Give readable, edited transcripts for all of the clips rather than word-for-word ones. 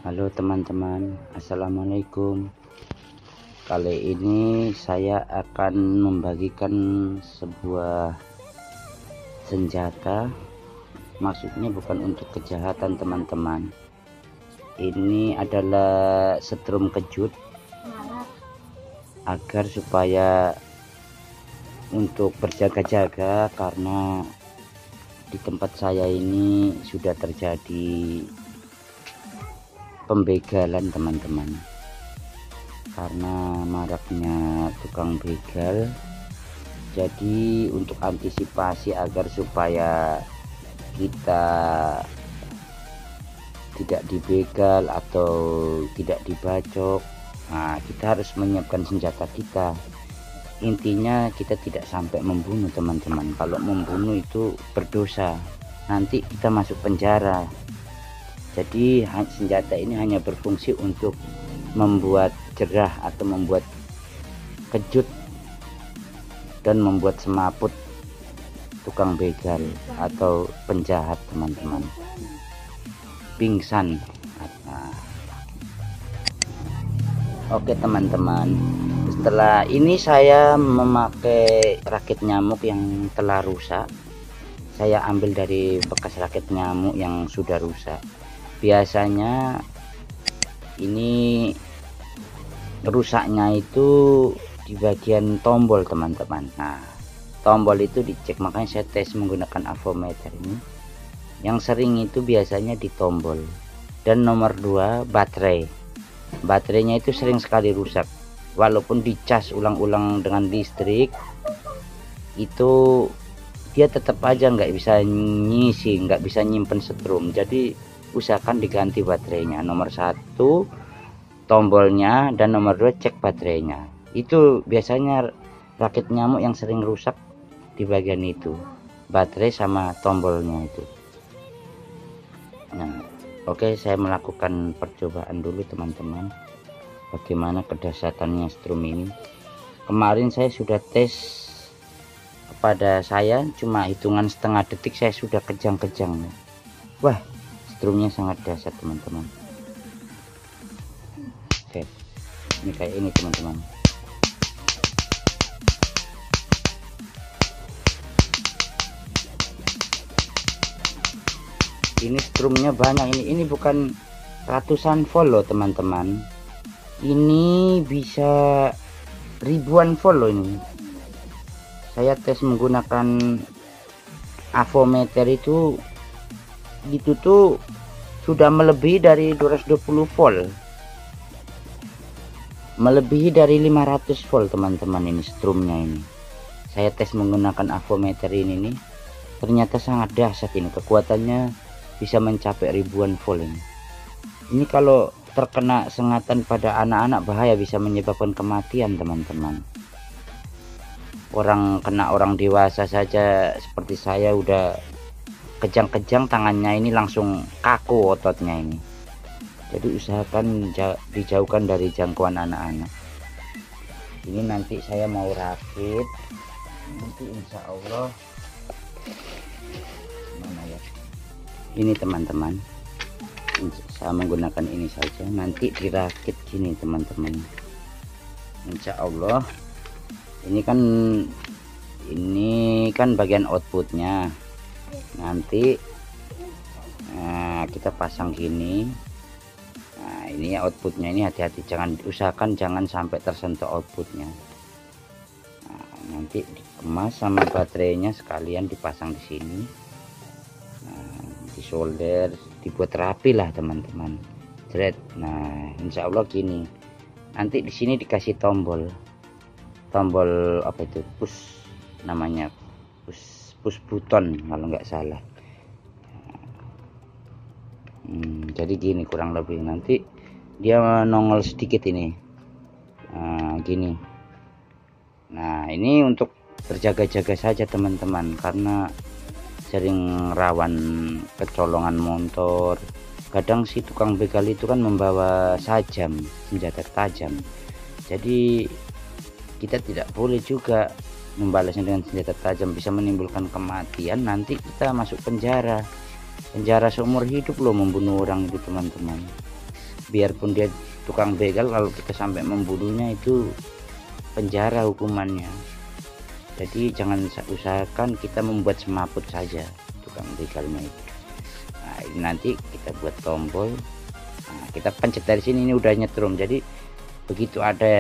Halo teman-teman, assalamualaikum. Kali ini saya akan membagikan sebuah senjata. Maksudnya bukan untuk kejahatan teman-teman. Ini adalah setrum kejut agar supaya untuk berjaga-jaga, karena di tempat saya ini sudah terjadi pembegalan teman-teman, karena maraknya tukang begal. Jadi untuk antisipasi agar supaya kita tidak dibegal atau tidak dibacok, nah kita harus menyiapkan senjata kita. Intinya kita tidak sampai membunuh teman-teman. Kalau membunuh itu berdosa, nanti kita masuk penjara. Jadi senjata ini hanya berfungsi untuk membuat jerah atau membuat kejut dan membuat semaput tukang begal atau penjahat teman-teman, pingsan. Nah, oke teman-teman, setelah ini saya memakai rakit nyamuk yang telah rusak. Saya ambil dari bekas rakit nyamuk yang sudah rusak. Biasanya ini rusaknya itu di bagian tombol teman-teman. Nah, tombol itu dicek, makanya saya tes menggunakan avometer ini. Yang sering itu biasanya di tombol. Dan nomor 2, baterainya itu sering sekali rusak. Walaupun dicas ulang-ulang dengan listrik, itu dia tetap aja nggak bisa ngisi, nggak bisa nyimpen setrum. Jadi usahakan diganti baterainya. Nomor 1 tombolnya, dan nomor 2 cek baterainya. Itu biasanya rakit nyamuk yang sering rusak di bagian itu, baterai sama tombolnya itu. Nah, oke, saya melakukan percobaan dulu teman-teman, bagaimana kedahsyatannya strum ini. Kemarin saya sudah tes kepada saya, cuma hitungan setengah detik saya sudah kejang-kejang. Wah, strumnya sangat dahsyat teman-teman. Oke, ini kayak ini teman-teman. Ini strumnya banyak, ini bukan ratusan volt loh teman-teman, ini bisa ribuan volt loh. Ini saya tes menggunakan avometer itu tuh sudah melebihi dari 220 volt, melebihi dari 500 volt teman-teman. Ini strumnya ini saya tes menggunakan avometer ini nih, ternyata sangat dahsyat. Ini kekuatannya bisa mencapai ribuan volt ini. Ini kalau terkena sengatan pada anak-anak bahaya, bisa menyebabkan kematian teman-teman. Orang dewasa saja seperti saya udah kejang-kejang tangannya ini, langsung kaku ototnya ini. Jadi usahakan dijauhkan dari jangkauan anak-anak. Ini nanti saya mau rakit, nanti insya Allah mana ya, ini teman-teman, saya menggunakan ini saja, nanti dirakit gini teman-teman, insya Allah. Ini kan bagian outputnya, nanti kita pasang gini. Nah, ini outputnya ini, hati-hati, usahakan jangan sampai tersentuh outputnya. Nah, nanti dikemas sama baterainya sekalian dipasang di sini. Nah, di solder, dibuat rapi lah teman-teman. Nah, insya Allah gini. Nanti di sini dikasih tombol apa itu, push, namanya push button kalau nggak salah. Jadi gini kurang lebih, nanti dia nongol sedikit ini. Nah, gini. Nah, ini untuk berjaga-jaga saja teman-teman, karena sering rawan kecolongan motor. Kadang si tukang begal itu kan membawa senjata tajam. Jadi kita tidak boleh juga membalasnya dengan senjata tajam, bisa menimbulkan kematian. Nanti kita masuk penjara seumur hidup loh membunuh orang itu teman-teman. biarpun dia tukang begal, kalau kita sampai membunuhnya itu penjara hukumannya. Jadi jangan usahakan kita membuat semaput saja tukang begalnya itu. Nah, ini nanti kita buat tombol. Nah, kita pencet dari sini, ini udah nyetrum. Jadi begitu ada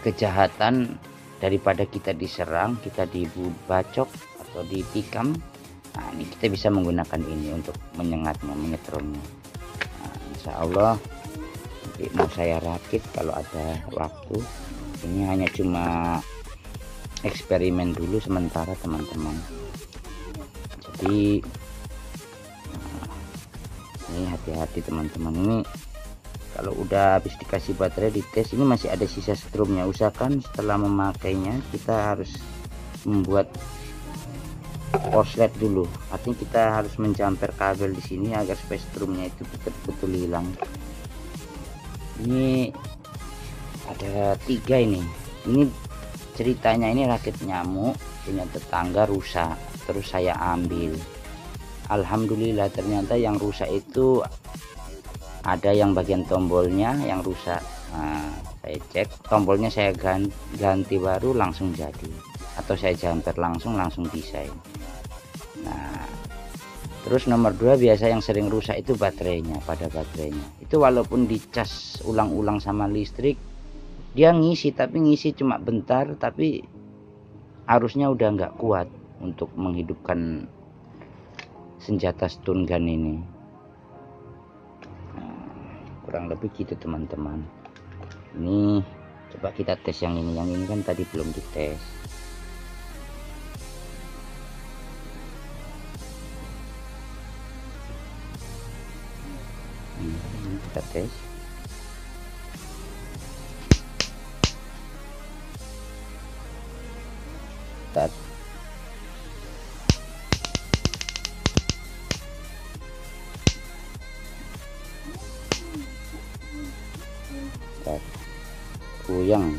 kejahatan, daripada kita diserang, kita dibacok atau ditikam, nah ini kita bisa menggunakan ini untuk menyengatnya, menyetrumnya. Nah, insya Allah nanti mau saya rakit kalau ada waktu. Ini hanya cuma eksperimen dulu sementara teman-teman. Jadi ini hati-hati teman-teman, ini kalau udah habis dikasih baterai di tes, ini masih ada sisa strumnya. Usahakan setelah memakainya kita harus membuat korslet dulu, artinya kita harus menjamper kabel di sini agar supaya strumnya itu betul-betul hilang. Ini ada 3 ini ceritanya. Ini rakit nyamuk punya tetangga rusak, terus saya ambil. Alhamdulillah ternyata yang rusak itu ada yang bagian tombolnya yang rusak. Nah, saya cek tombolnya, saya ganti baru, langsung jadi, atau saya jumper langsung bisa ini. Nah, terus nomor 2, biasa yang sering rusak itu baterainya. Pada baterainya itu walaupun dicas ulang-ulang sama listrik, dia ngisi, tapi ngisi cuma bentar, tapi arusnya udah nggak kuat untuk menghidupkan senjata stun gun ini. Kurang lebih gitu teman-teman. Ini coba kita tes yang ini kan tadi belum dites. Ini kita tes. Start. Goyang.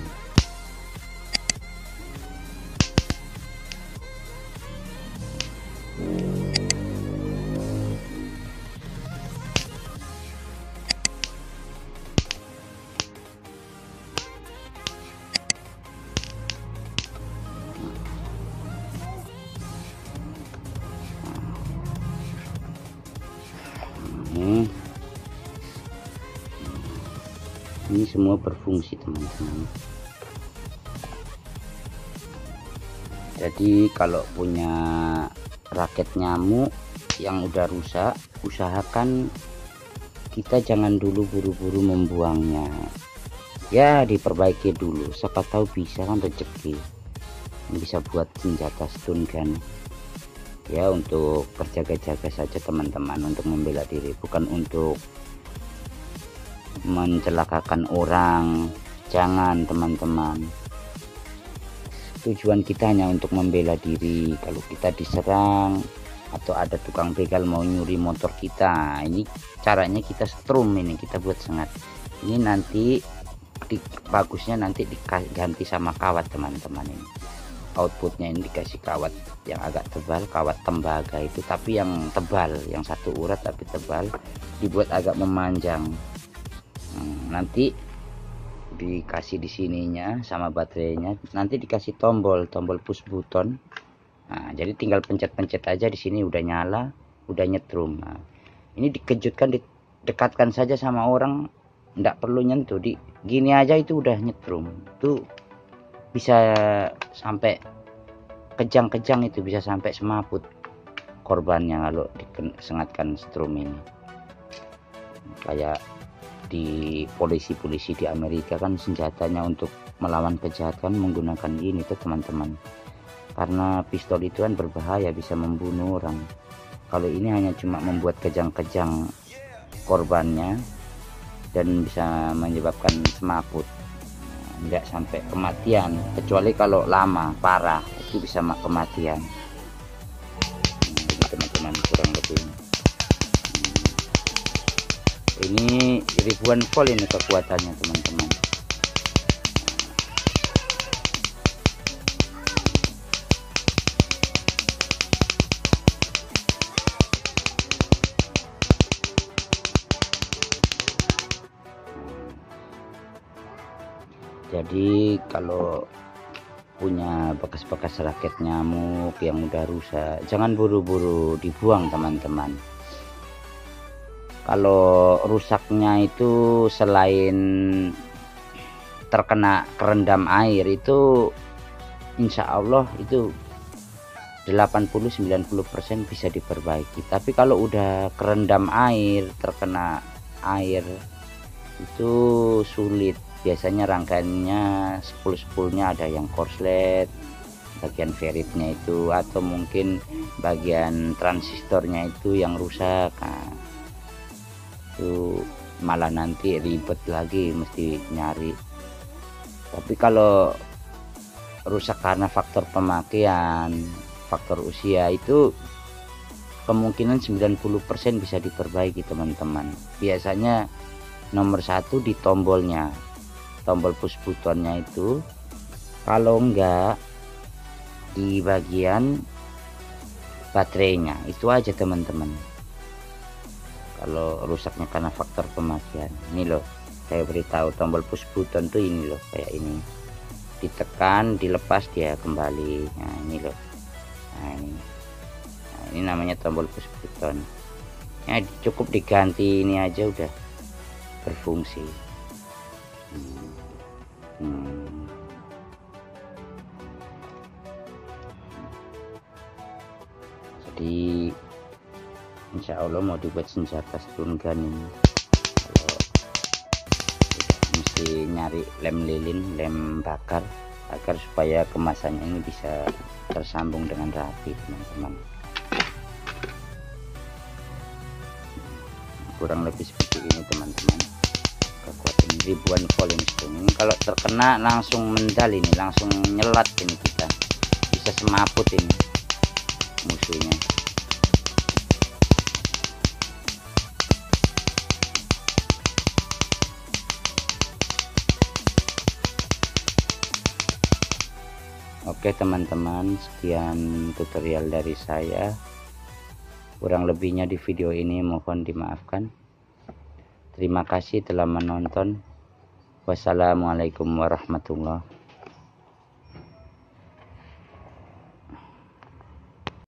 Ini semua berfungsi teman-teman. Jadi kalau punya raket nyamuk yang udah rusak, usahakan kita jangan dulu buru-buru membuangnya, ya diperbaiki dulu, siapa tahu bisa kan rezeki, bisa buat senjata stun gun ya, untuk berjaga-jaga saja teman-teman, untuk membela diri, bukan untuk mencelakakan orang. Jangan teman-teman, tujuan kita hanya untuk membela diri. Kalau kita diserang atau ada tukang begal mau nyuri motor kita, ini caranya kita strum, ini kita buat sengat. Ini nanti bagusnya nanti diganti sama kawat teman-teman. Ini outputnya ini dikasih kawat yang agak tebal, kawat tembaga itu, tapi yang tebal, yang 1 urat tapi tebal, dibuat agak memanjang. Nanti dikasih di sininya sama baterainya, nanti dikasih tombol push button. Nah, jadi tinggal pencet-pencet aja, di sini udah nyala, udah nyetrum. Nah, ini dikejutkan, didekatkan saja sama orang, nggak perlu nyentuh, gini aja itu udah nyetrum. Itu bisa sampai kejang-kejang, itu bisa sampai semaput korbannya kalau disengatkan strum ini. Kayak di polisi-polisi di Amerika kan senjatanya untuk melawan kejahatan menggunakan ini tuh teman-teman, karena pistol itu kan berbahaya, bisa membunuh orang. Kalau ini hanya cuma membuat kejang-kejang korbannya dan bisa menyebabkan semaput, nggak sampai kematian, kecuali kalau lama parah itu bisa kematian. Ini teman-teman kurang lebih. Ini ribuan volt ini kekuatannya teman-teman. Jadi kalau punya bekas-bekas raket nyamuk yang udah rusak, jangan buru-buru dibuang teman-teman. Kalau rusaknya itu selain terkena kerendam air, itu insya Allah itu 80-90% bisa diperbaiki. Tapi kalau udah kerendam air, terkena air, itu sulit. Biasanya rangkaiannya spool-spoolnya ada yang korslet, bagian feritnya itu, atau mungkin bagian transistornya itu yang rusak. Nah, itu malah nanti ribet lagi mesti nyari. Tapi kalau rusak karena faktor pemakaian, faktor usia, itu kemungkinan 90% bisa diperbaiki teman-teman. Biasanya nomor satu di tombolnya, tombol push buttonnya itu. Kalau enggak di bagian baterainya, itu aja teman-teman. Kalau rusaknya karena faktor pemakaian, ini loh, saya beritahu tombol push button tuh ini loh, kayak ini, ditekan dilepas dia kembali. Nah ini loh, nah ini namanya tombol push button ya. Cukup diganti ini aja udah berfungsi. Jadi insya Allah mau dibuat senjata stun gun ini. Kalau mesti nyari lem lilin, lem bakar, agar supaya kemasannya ini bisa tersambung dengan rapi teman-teman. Kurang lebih seperti ini teman-teman. Kekuatan ribuan volt ini. Kalau terkena langsung mendal ini, langsung nyelat ini, kita bisa semaput ini musuhnya. Oke teman-teman, sekian tutorial dari saya. Kurang lebihnya di video ini mohon dimaafkan. Terima kasih telah menonton. Wassalamualaikum warahmatullahi wabarakatuh.